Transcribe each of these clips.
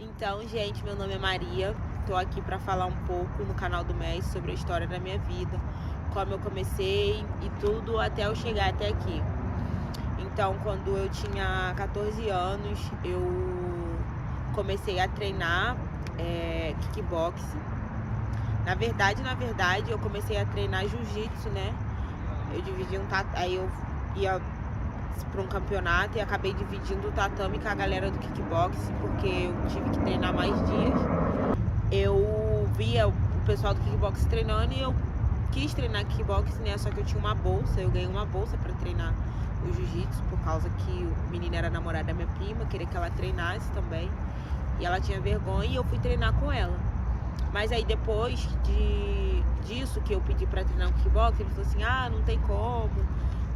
Então, gente, meu nome é Maria. Tô aqui para falar um pouco no canal do Messi sobre a história da minha vida, como eu comecei e tudo até eu chegar até aqui. Então, quando eu tinha 14 anos, eu comecei a treinar kickboxing. Na verdade, eu comecei a treinar jiu-jitsu, né? Eu dividi aí eu ia para um campeonato e acabei dividindo o tatame com a galera do kickboxing, porque eu tive que treinar mais dias. Eu via o pessoal do kickboxing treinando e eu quis treinar kickboxing, né? Só que eu tinha uma bolsa, eu ganhei uma bolsa para treinar o jiu-jitsu, por causa que o menino era namorado da minha prima, queria que ela treinasse também. E ela tinha vergonha e eu fui treinar com ela. Mas aí depois disso que eu pedi pra treinar o kickboxing, ele falou assim, não tem como,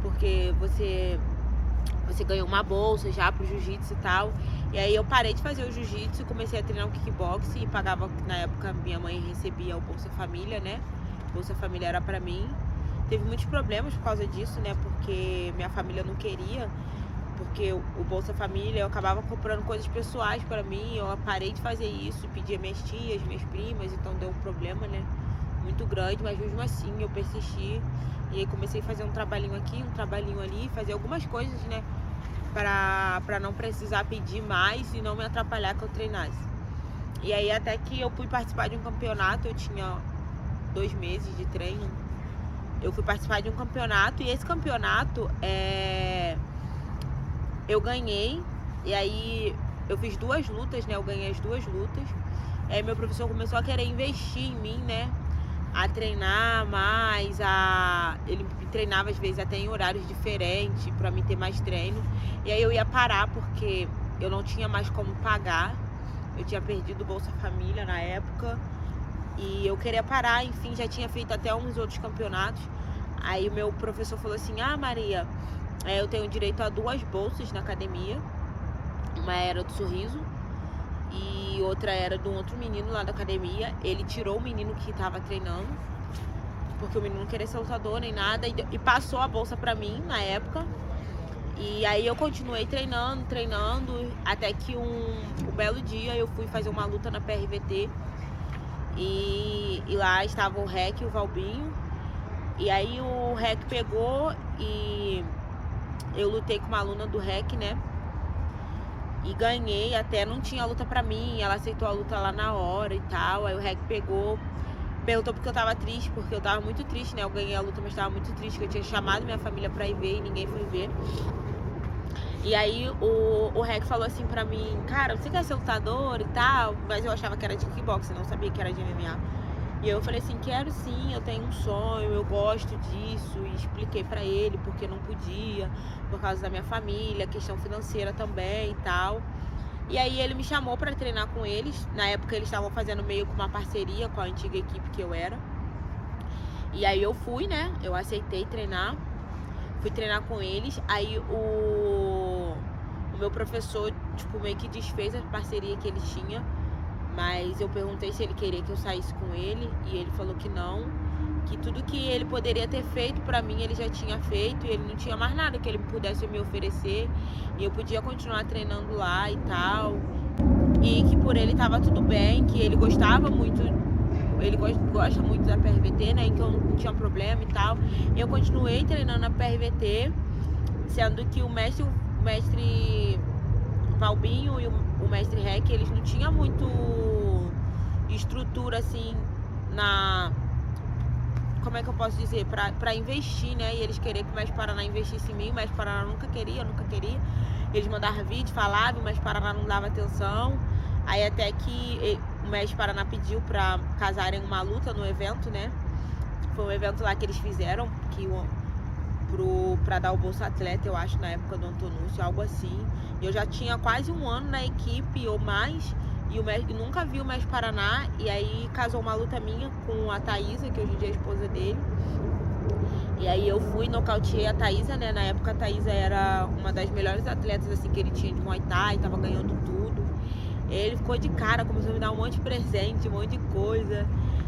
porque você ganhou uma bolsa já pro jiu-jitsu e tal. E aí eu parei de fazer o jiu-jitsu e comecei a treinar o kickboxing e pagava, na época minha mãe recebia o Bolsa Família, né? Bolsa Família era pra mim. Teve muitos problemas por causa disso, né? Porque minha família não queria, porque o Bolsa Família eu acabava comprando coisas pessoais pra mim. Eu parei de fazer isso, pedia minhas tias, minhas primas, então deu um problema, né? Muito grande, mas mesmo assim eu persisti. E aí comecei a fazer um trabalhinho aqui, um trabalhinho ali, fazer algumas coisas, né? Pra não precisar pedir mais e não me atrapalhar que eu treinasse. E aí até que eu fui participar de um campeonato, eu tinha 2 meses de treino. Eu fui participar de um campeonato e esse campeonato eu ganhei. E aí eu fiz 2 lutas, né? Eu ganhei as 2 lutas. Aí meu professor começou a querer investir em mim, né? A treinar mais, ele me treinava às vezes até em horários diferentes pra mim ter mais treino. E aí eu ia parar porque eu não tinha mais como pagar. Eu tinha perdido o Bolsa Família na época e eu queria parar, enfim, já tinha feito até uns outros campeonatos. Aí o meu professor falou assim, Maria, eu tenho direito a 2 bolsas na academia. Uma era do Sorriso e outra era de um outro menino lá da academia. Ele tirou o menino que tava treinando, porque o menino não queria ser lutador nem nada, e passou a bolsa pra mim na época. E aí eu continuei treinando, até que um belo dia eu fui fazer uma luta na PRVT e lá estava o Rec e o Valbinho. E aí o Rec pegou e eu lutei com uma aluna do Rec, né? E ganhei, até não tinha luta pra mim, ela aceitou a luta lá na hora e tal. Aí o Rec pegou, perguntou porque eu tava triste, porque eu tava muito triste, né? Eu ganhei a luta, mas tava muito triste, que eu tinha chamado minha família pra ir ver e ninguém foi ver. E aí o Rec falou assim pra mim, cara, você quer ser lutador e tal? Mas eu achava que era de kickboxing, não sabia que era de MMA. E eu falei assim, quero sim, eu tenho um sonho, eu gosto disso. E expliquei pra ele porque não podia, por causa da minha família, questão financeira também e tal. E aí ele me chamou pra treinar com eles. Na época eles estavam fazendo meio que uma parceria com a antiga equipe que eu era. E aí eu fui, né? Eu aceitei treinar. Fui treinar com eles. Aí o meu professor, tipo, meio que desfez a parceria que eles tinham. Mas eu perguntei se ele queria que eu saísse com ele. E ele falou que não. Que tudo que ele poderia ter feito pra mim, ele já tinha feito. E ele não tinha mais nada que ele pudesse me oferecer. E eu podia continuar treinando lá e tal. E que por ele tava tudo bem. Que ele gostava muito. Ele gosta muito da PRVT, né? Então não tinha problema e tal. Eu continuei treinando na PRVT. Sendo que o mestre Valbinho e o mestre Rec, eles não tinham muito estrutura assim como é que eu posso dizer, pra investir, né? E eles queriam que o Mestre Paraná investisse em mim. O Mestre Paraná nunca queria. Eles mandavam vídeo, falavam, o Mestre Paraná não dava atenção. Aí até que o Mestre Paraná pediu pra casarem uma luta no evento, né? Foi um evento lá que eles fizeram, pra dar o Bolsa Atleta, eu acho, na época do Antonúcio, algo assim. E eu já tinha quase 1 ano na equipe ou mais, e nunca vi o Mestre Paraná. E aí casou uma luta minha com a Thaísa, que hoje em dia é a esposa dele. E aí eu fui, nocauteei a Thaísa, né? Na época a Thaísa era uma das melhores atletas assim que ele tinha de Muay Thai, tava ganhando tudo. Ele ficou de cara, começou a me dar um monte de presente, um monte de coisa.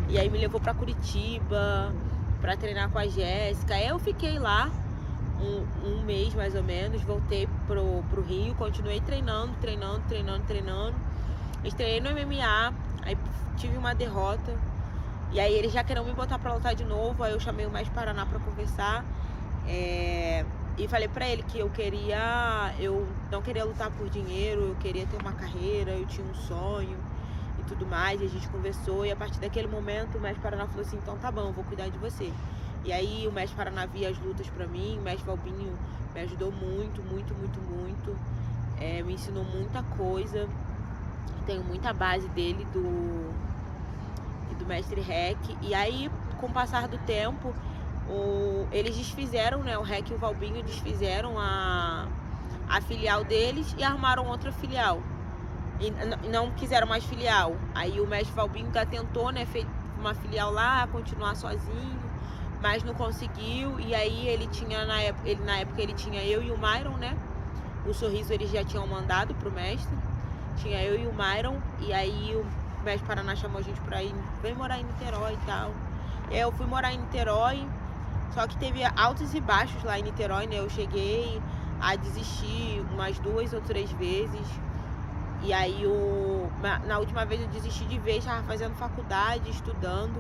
E aí me levou pra Curitiba pra treinar com a Jéssica. Aí eu fiquei lá um mês mais ou menos, voltei pro Rio, continuei treinando. Estreiei no MMA, aí tive uma derrota. E aí eles já queriam me botar pra lutar de novo, aí eu chamei o Mestre Paraná pra conversar. E falei pra ele que eu não queria lutar por dinheiro, eu queria ter uma carreira, eu tinha um sonho e tudo mais. E a gente conversou e a partir daquele momento o Mestre Paraná falou assim, então tá bom, eu vou cuidar de você. E aí o Mestre Paraná via as lutas pra mim, o Mestre Valbinho me ajudou muito, muito, muito, muito. Me ensinou muita coisa. Tenho muita base dele, do Mestre Rec. E aí, com o passar do tempo, eles desfizeram, né? O Rec e o Valbinho desfizeram a filial deles e armaram outra filial. E não quiseram mais filial. Aí o Mestre Valbinho ainda tentou, né? Fez uma filial lá, continuar sozinho, mas não conseguiu. E aí ele tinha, na época ele tinha eu e o Myron, né? O Sorriso eles já tinham mandado pro mestre. Tinha eu e o Myron. E aí o Mestre Paraná chamou a gente pra ir, vem morar em Niterói e tal. Eu fui morar em Niterói, só que teve altos e baixos lá em Niterói, né? Eu cheguei a desistir umas 2 ou 3 vezes. E aí na última vez eu desisti de vez, estava fazendo faculdade, estudando.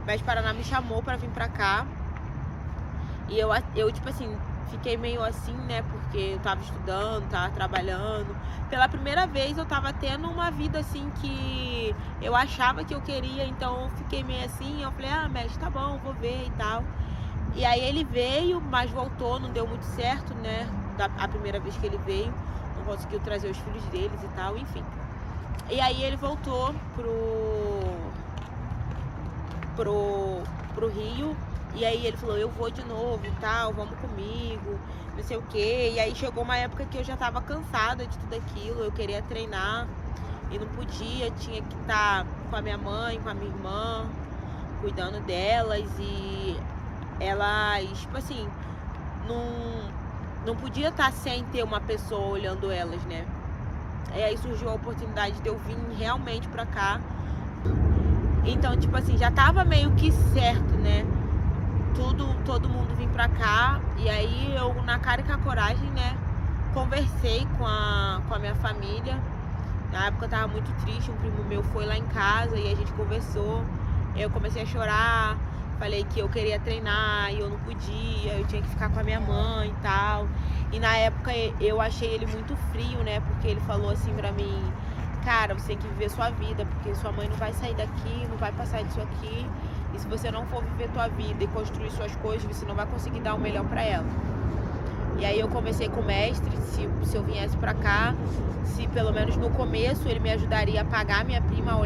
O Mestre Paraná me chamou pra vir pra cá. E eu tipo assim, fiquei meio assim, né? Porque eu tava estudando, tava trabalhando. Pela primeira vez eu tava tendo uma vida assim que eu achava que eu queria, então eu fiquei meio assim. Eu falei, mestre, tá bom, vou ver e tal. E aí ele veio, mas voltou, não deu muito certo, né? A primeira vez que ele veio, não conseguiu trazer os filhos deles e tal, enfim. E aí ele voltou pro Rio. E aí ele falou, eu vou de novo e tal, vamos comigo, não sei o quê. E aí chegou uma época que eu já tava cansada de tudo aquilo, eu queria treinar e não podia, tinha que estar com a minha mãe, com a minha irmã, cuidando delas. E elas, tipo assim, não podia estar sem ter uma pessoa olhando elas, né? E aí surgiu a oportunidade de eu vir realmente pra cá. Então, tipo assim, já tava meio que certo, né? Todo mundo vir pra cá. E aí eu, na cara e com a coragem, né, conversei com a minha família. Na época eu tava muito triste, um primo meu foi lá em casa e a gente conversou. Eu comecei a chorar, falei que eu queria treinar e eu não podia, eu tinha que ficar com a minha mãe e tal. E na época eu achei ele muito frio, né, porque ele falou assim pra mim, cara, você tem que viver sua vida, porque sua mãe não vai sair daqui, não vai passar disso aqui. E se você não for viver tua vida e construir suas coisas, você não vai conseguir dar o melhor pra ela. E aí eu conversei com o mestre, se eu viesse pra cá, se pelo menos no começo ele me ajudaria a pagar minha prima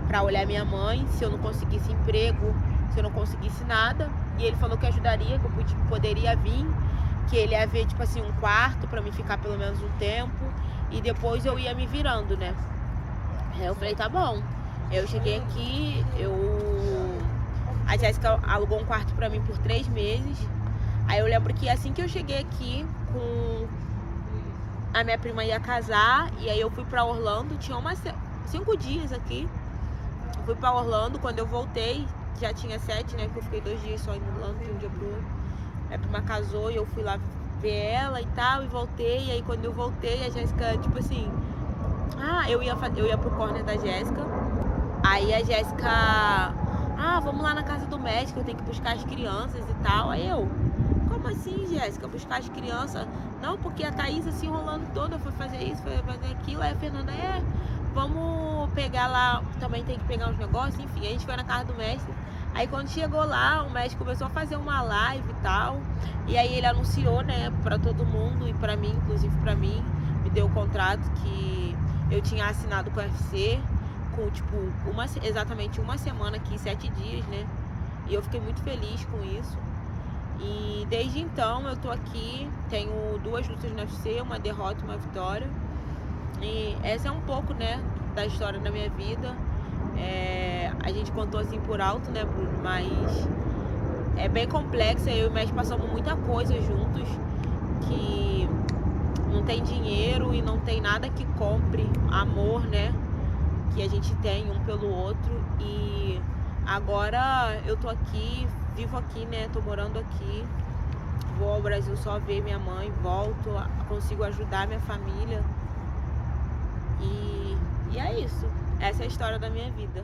pra olhar minha mãe, se eu não conseguisse emprego, se eu não conseguisse nada. E ele falou que ajudaria, que eu poderia vir, que ele ia ver, tipo assim, um quarto pra mim ficar pelo menos um tempo. E depois eu ia me virando, né? Aí eu falei, tá bom. Eu cheguei aqui, a Jéssica alugou um quarto pra mim por 3 meses. Aí eu lembro que assim que eu cheguei aqui, a minha prima ia casar, e aí eu fui pra Orlando, tinha 5 dias aqui. Eu fui pra Orlando, quando eu voltei, já tinha 7, né? Porque eu fiquei 2 dias só em Orlando, de um dia pro outro. Minha prima casou e eu fui lá ver ela e tal, e voltei. E aí quando eu voltei, a Jéssica, tipo assim, eu ia pro corner da Jéssica. Aí a Jéssica, vamos lá na casa do médico, eu tenho que buscar as crianças e tal. Aí eu, como assim, Jéssica, buscar as crianças? Não, porque a Thaísa se enrolando toda, foi fazer isso, foi fazer aquilo. Aí a Fernanda, vamos pegar lá, também tem que pegar uns negócios. Enfim, a gente foi na casa do mestre. Aí quando chegou lá, o mestre começou a fazer uma live e tal. E aí ele anunciou, né, pra todo mundo e pra mim, inclusive pra mim, me deu o contrato que eu tinha assinado com o UFC, com tipo, exatamente uma semana aqui, 7 dias, né? E eu fiquei muito feliz com isso. E desde então eu tô aqui, tenho 2 lutas no UFC, uma derrota e uma vitória. E essa é um pouco, né, da história da minha vida. A gente contou assim por alto, né, Bruno? Mas é bem complexa. Eu e o Mestre passamos muita coisa juntos, que não tem dinheiro e não tem nada que compre amor, né, que a gente tem um pelo outro. E agora eu tô aqui, vivo aqui, né, tô morando aqui. Vou ao Brasil só ver minha mãe, volto, consigo ajudar minha família. E isso. Essa é a história da minha vida.